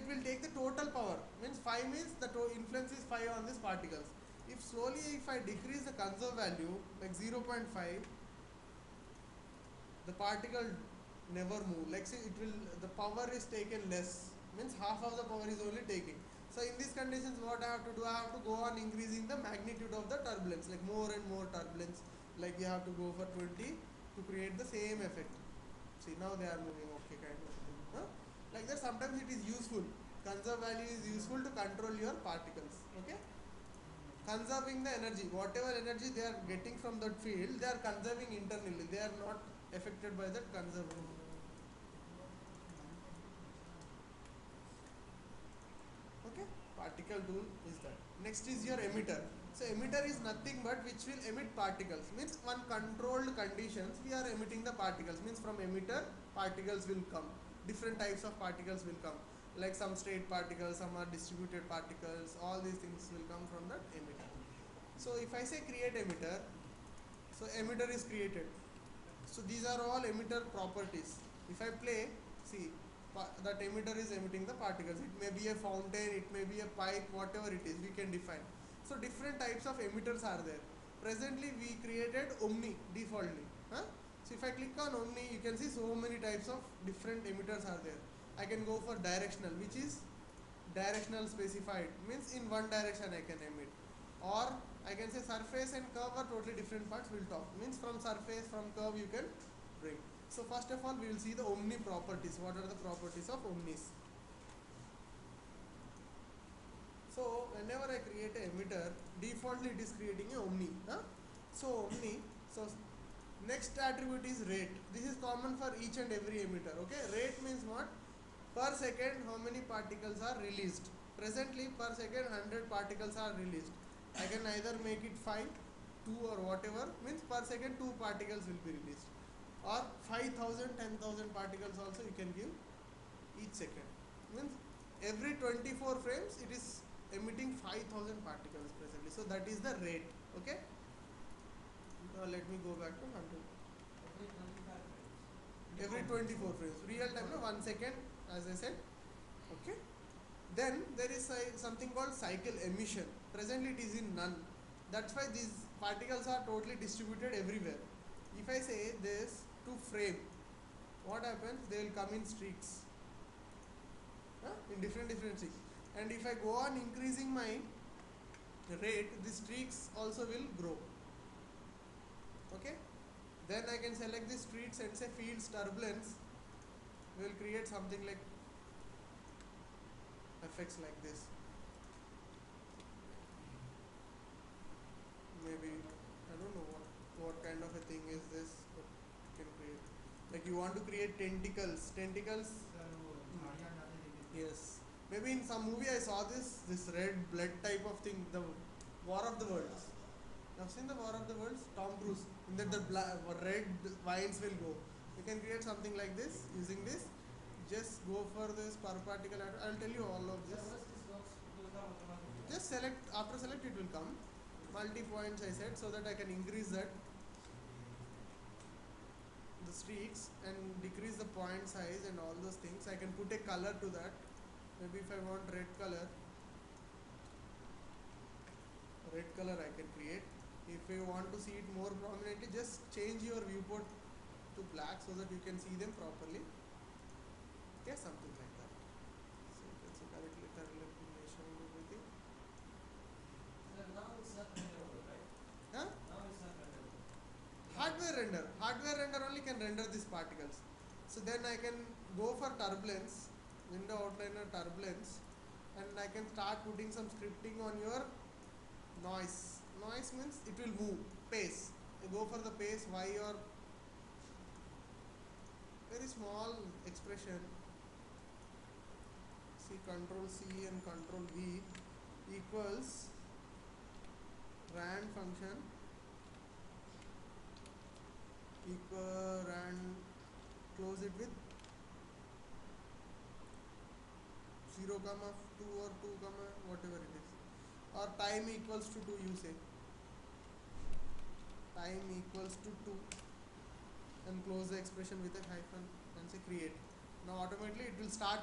it will take the total power. Means 5 means the influence is 5 on these particles. If slowly if I decrease the conserve value like 0.5, the particle never move. Like say it will, the power is taken less, means half of the power is only taking. So in these conditions what I have to do, I have to go on increasing the magnitude of the turbulence, like more and more turbulence, like you have to go for 20 to create the same effect. See now they are moving, okay, kind of thing. Huh? Like that sometimes it is useful. Conserve value is useful to control your particles. Okay, conserving the energy, whatever energy they are getting from that field, they are conserving internally, they are not affected by that conservation. Okay, particle tool is that. Next is your emitter. So emitter is nothing but which will emit particles, means one controlled conditions we are emitting the particles, means from emitter particles will come, different types of particles will come, like some straight particles, some are distributed particles, all these things will come from that emitter. So if I say create emitter, so emitter is created. So these are all emitter properties. If I play, see that emitter is emitting the particles. It may be a fountain, it may be a pipe, whatever it is, we can define. So different types of emitters are there. Presently we created Omni defaultly. Huh? So if I click on Omni, you can see so many types of different emitters are there. I can go for directional, which is directional specified, means in one direction I can emit, or I can say surface and curve are totally different parts, we'll talk, means from surface, from curve you can bring. So first of all we will see the omni properties. What are the properties of omnis? So whenever I create a emitter, defaultly it is creating a omni. Huh? So omni, so next attribute is rate. This is common for each and every emitter. Okay, rate means what? Per second how many particles are released. Presently per second 100 particles are released. I can either make it 5, 2 or whatever, means per second 2 particles will be released, or 5,000, 10,000 particles also you can give each second, means every 24 frames it is emitting 5,000 particles presently. So that is the rate. Okay, now let me go back to 100. Every 24 frames, real time, no, 1 second, as I said. Okay, then there is something called cycle emission. Presently it is in none. That's why these particles are totally distributed everywhere. If I say this to frame, what happens? They will come in streaks, in different streaks. And if I go on increasing my rate, the streaks also will grow. Okay, then I can select the streaks and say fields turbulence. We will create something like effects like this. Maybe I don't know what kind of a thing is this, but you can create. Like you want to create tentacles. Yes. Maybe in some movie I saw this red blood type of thing, the War of the Worlds. I've seen the War of the Worlds, Tom Cruise. In that the red vines will go. You can create something like this using this. Just go for this per particle. I'll tell you all of this. Just select, after select it will come. Multi points I said, so that I can increase that the streaks and decrease the point size and all those things. I can put a color to that. Maybe if I want red color I can create. If you want to see it more prominently, just change your viewport to black so that you can see them properly. Okay, something like that. So you can see correctly correlation and everything. Now it's not renderable, right? Huh? Now it's not renderable. Hardware render only can render these particles. So then I can go for turbulence, window outliner turbulence, and I can start putting some scripting on your noise. Noise means it will move. Pace. You go for the pace, y, or very small expression. See, control C and control V equals rand function equal and close it with 0 comma 2 or 2 comma whatever it is, or time equals to 2, you say time equals to 2 and close the expression with a hyphen and say create. Now automatically it will start